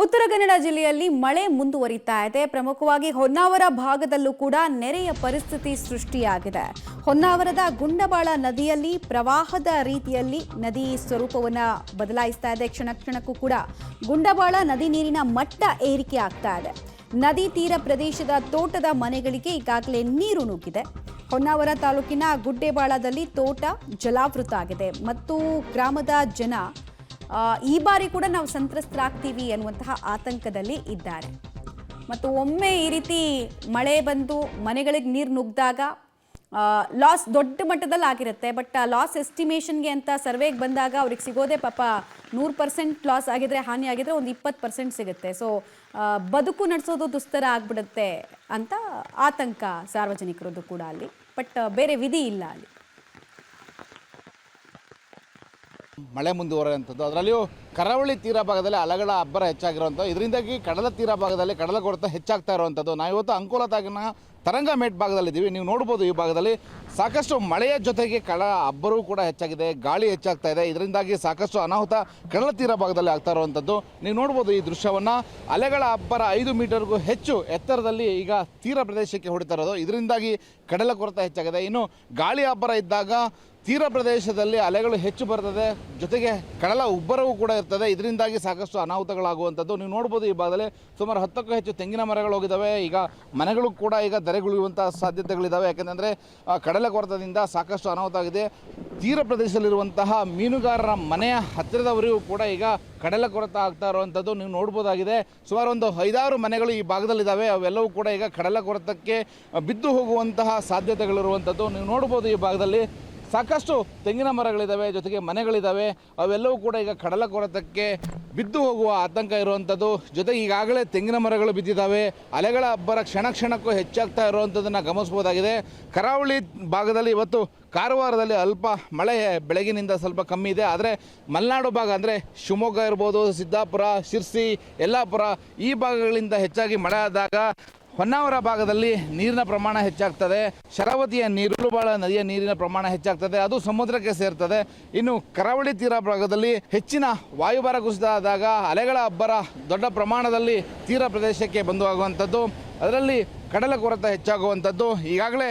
ಉತ್ತರ ಕನ್ನಡ ಜಿಲ್ಲೆಯಲ್ಲಿ ಮಳೆ ಮುಂದುವರಿತಾ ಇದೆ. ಪ್ರಮುಖವಾಗಿ ಹೊನ್ನಾವರ ಭಾಗದಲ್ಲೂ ಕೂಡ ನೆರೆಯ ಪರಿಸ್ಥಿತಿ ಸೃಷ್ಟಿಯಾಗಿದೆ. ಹೊನ್ನಾವರದ ಗುಂಡಬಾಳ ನದಿಯಲ್ಲಿ ಪ್ರವಾಹದ ರೀತಿಯಲ್ಲಿ ನದಿ ಸ್ವರೂಪವನ್ನು ಬದಲಾಯಿಸ್ತಾ ಇದೆ. ಕ್ಷಣಕ್ಕೂ ಕೂಡ ಗುಂಡಬಾಳ ನದಿ ನೀರಿನ ಮಟ್ಟ ಏರಿಕೆ ಆಗ್ತಾ ಇದೆ. ನದಿ ತೀರ ಪ್ರದೇಶದ ತೋಟದ ಮನೆಗಳಿಗೆ ಈಗಾಗಲೇ ನೀರು ನುಗ್ಗಿದೆ. ಹೊನ್ನಾವರ ತಾಲೂಕಿನ ಗುಡ್ಡೆಬಾಳದಲ್ಲಿ ತೋಟ ಜಲಾವೃತ ಆಗಿದೆ ಮತ್ತು ಗ್ರಾಮದ ಜನ ಈ ಬಾರಿ ಕೂಡ ನಾವು ಸಂತ್ರಸ್ತರಾಗ್ತೀವಿ ಅನ್ನುವಂತಹ ಆತಂಕದಲ್ಲಿ ಇದ್ದಾರೆ. ಮತ್ತು ಒಮ್ಮೆ ಈ ರೀತಿ ಮಳೆ ಬಂದು ಮನೆಗಳಿಗೆ ನೀರು ನುಗ್ಗಿದಾಗ ಲಾಸ್ ದೊಡ್ಡ ಮಟ್ಟದಲ್ಲಿ ಆಗಿರುತ್ತೆ. ಬಟ್ ಲಾಸ್ ಎಸ್ಟಿಮೇಷನ್ಗೆ ಅಂತ ಸರ್ವೆಗೆ ಬಂದಾಗ ಅವ್ರಿಗೆ ಸಿಗೋದೇ ಪಾಪ 100% ಲಾಸ್ ಆಗಿದ್ರೆ, ಹಾನಿ ಆಗಿದ್ರೆ ಒಂದು 20% ಸಿಗುತ್ತೆ. ಸೊ ಬದುಕು ನಡೆಸೋದು ದುಸ್ತರ ಆಗ್ಬಿಡುತ್ತೆ ಅಂತ ಆತಂಕ ಸಾರ್ವಜನಿಕರದ್ದು ಕೂಡ ಅಲ್ಲಿ. ಬಟ್ ಬೇರೆ ವಿಧಿ ಇಲ್ಲ ಅಲ್ಲಿ. ಮಳೆ ಮುಂದುವರೆಯುವಂಥದ್ದು, ಅದರಲ್ಲಿಯೂ ಕರಾವಳಿ ತೀರ ಭಾಗದಲ್ಲಿ ಅಲೆಗಳ ಅಬ್ಬರ ಹೆಚ್ಚಾಗಿರುವಂಥದ್ದು, ಇದರಿಂದಾಗಿ ಕಡಲ ತೀರ ಭಾಗದಲ್ಲಿ ಕಡಲ ಕೊರೆತ ಹೆಚ್ಚಾಗ್ತಾ ಇರುವಂಥದ್ದು. ನಾವಿವತ್ತು ಅಂಕೋಲಾ ತಾಲೂಕಿನ ತರಂಗಮೇಟ್ ಭಾಗದಲ್ಲಿದ್ದೀವಿ. ನೀವು ನೋಡ್ಬೋದು, ಈ ಭಾಗದಲ್ಲಿ ಸಾಕಷ್ಟು ಮಳೆಯ ಜೊತೆಗೆ ಕಡಲ ಅಬ್ಬರವೂ ಕೂಡ ಹೆಚ್ಚಾಗಿದೆ, ಗಾಳಿ ಹೆಚ್ಚಾಗ್ತಾ ಇದೆ. ಇದರಿಂದಾಗಿ ಸಾಕಷ್ಟು ಅನಾಹುತ ಕಡಲ ತೀರ ಭಾಗದಲ್ಲಿ ಆಗ್ತಾ ಇರುವಂಥದ್ದು. ನೀವು ನೋಡ್ಬೋದು ಈ ದೃಶ್ಯವನ್ನು. ಅಲೆಗಳ ಅಬ್ಬರ 5 ಮೀಟರ್ಗೂ ಹೆಚ್ಚು ಎತ್ತರದಲ್ಲಿ ಈಗ ತೀರ ಪ್ರದೇಶಕ್ಕೆ ಹೊಡಿತಾ ಇರೋದು. ಇದರಿಂದಾಗಿ ಕಡಲ ಕೊರೆತ ಹೆಚ್ಚಾಗಿದೆ. ಇನ್ನು ಗಾಳಿ ಅಬ್ಬರ ಇದ್ದಾಗ ತೀರ ಪ್ರದೇಶದಲ್ಲಿ ಅಲೆಗಳು ಹೆಚ್ಚು ಬರ್ತದೆ, ಜೊತೆಗೆ ಕಡಲ ಉಬ್ಬರವೂ ಕೂಡ ಇರ್ತದೆ. ಇದರಿಂದಾಗಿ ಸಾಕಷ್ಟು ಅನಾಹುತಗಳಾಗುವಂಥದ್ದು. ನೀವು ನೋಡ್ಬೋದು, ಈ ಭಾಗದಲ್ಲಿ ಸುಮಾರು 10ಕ್ಕೂ ಹೆಚ್ಚು ತೆಂಗಿನ ಮರಗಳು ಹೋಗಿದ್ದಾವೆ. ಈಗ ಮನೆಗಳು ಕೂಡ ಈಗ ಧರೆಗುಳಿಯುವಂಥ ಸಾಧ್ಯತೆಗಳಿದ್ದಾವೆ. ಯಾಕೆಂದರೆ ಕಡಲ ಕೊರೆತದಿಂದ ಸಾಕಷ್ಟು ಅನಾಹುತ ಆಗಿದೆ. ತೀರ ಪ್ರದೇಶದಲ್ಲಿರುವಂತಹ ಮೀನುಗಾರರ ಮನೆಯ ಹತ್ತಿರದವರೆಗೂ ಕೂಡ ಈಗ ಕಡಲ ಕೊರೆತ ಆಗ್ತಾ ಇರುವಂಥದ್ದು ನೀವು ನೋಡ್ಬೋದಾಗಿದೆ. ಸುಮಾರು ಒಂದು 5-6 ಮನೆಗಳು ಈ ಭಾಗದಲ್ಲಿದ್ದಾವೆ. ಅವೆಲ್ಲವೂ ಕೂಡ ಈಗ ಕಡಲ ಕೊರೆತಕ್ಕೆ ಬಿದ್ದು ಹೋಗುವಂತಹ ಸಾಧ್ಯತೆಗಳಿರುವಂಥದ್ದು ನೀವು ನೋಡ್ಬೋದು. ಈ ಭಾಗದಲ್ಲಿ ಸಾಕಷ್ಟು ತೆಂಗಿನ ಮರಗಳಿದ್ದಾವೆ, ಜೊತೆಗೆ ಮನೆಗಳಿದ್ದಾವೆ. ಅವೆಲ್ಲವೂ ಕೂಡ ಈಗ ಕಡಲ ಕೊರೆತಕ್ಕೆ ಬಿದ್ದು ಹೋಗುವ ಆತಂಕ ಇರುವಂಥದ್ದು. ಜೊತೆಗೆ ಈಗಾಗಲೇ ತೆಂಗಿನ ಮರಗಳು ಬಿದ್ದಿದ್ದಾವೆ. ಅಲೆಗಳ ಅಬ್ಬರ ಕ್ಷಣಕ್ಕೂ ಹೆಚ್ಚಾಗ್ತಾ ಇರುವಂಥದ್ದನ್ನು ಗಮನಿಸ್ಬೋದಾಗಿದೆ. ಕರಾವಳಿ ಭಾಗದಲ್ಲಿ ಇವತ್ತು ಕಾರವಾರದಲ್ಲಿ ಅಲ್ಪ ಮಳೆ ಬೆಳಗಿನಿಂದ ಸ್ವಲ್ಪ ಕಮ್ಮಿ ಇದೆ. ಆದರೆ ಮಲೆನಾಡು ಭಾಗ ಅಂದರೆ ಶಿವಮೊಗ್ಗ ಇರ್ಬೋದು, ಸಿದ್ದಾಪುರ, ಶಿರ್ಸಿ, ಯಲ್ಲಾಪುರ ಈ ಭಾಗಗಳಿಂದ ಹೆಚ್ಚಾಗಿ ಮಳೆ ಆದಾಗ ಹೊನ್ನಾವರ ಭಾಗದಲ್ಲಿ ನೀರಿನ ಪ್ರಮಾಣ ಹೆಚ್ಚಾಗ್ತದೆ. ಶರಾವತಿಯ ನೀರುಳುಬಾಳ ನದಿಯ ನೀರಿನ ಪ್ರಮಾಣ ಹೆಚ್ಚಾಗ್ತದೆ, ಅದು ಸಮುದ್ರಕ್ಕೆ ಸೇರ್ತದೆ. ಇನ್ನು ಕರಾವಳಿ ತೀರ ಭಾಗದಲ್ಲಿ ಹೆಚ್ಚಿನ ವಾಯುಭಾರ ಕುಸಿತ ಆದಾಗ ಅಲೆಗಳ ಅಬ್ಬರ ದೊಡ್ಡ ಪ್ರಮಾಣದಲ್ಲಿ ತೀರ ಪ್ರದೇಶಕ್ಕೆ ಬಂದು ಆಗುವಂಥದ್ದು, ಅದರಲ್ಲಿ ಕಡಲ ಕೊರೆತ ಹೆಚ್ಚಾಗುವಂಥದ್ದು. ಈಗಾಗಲೇ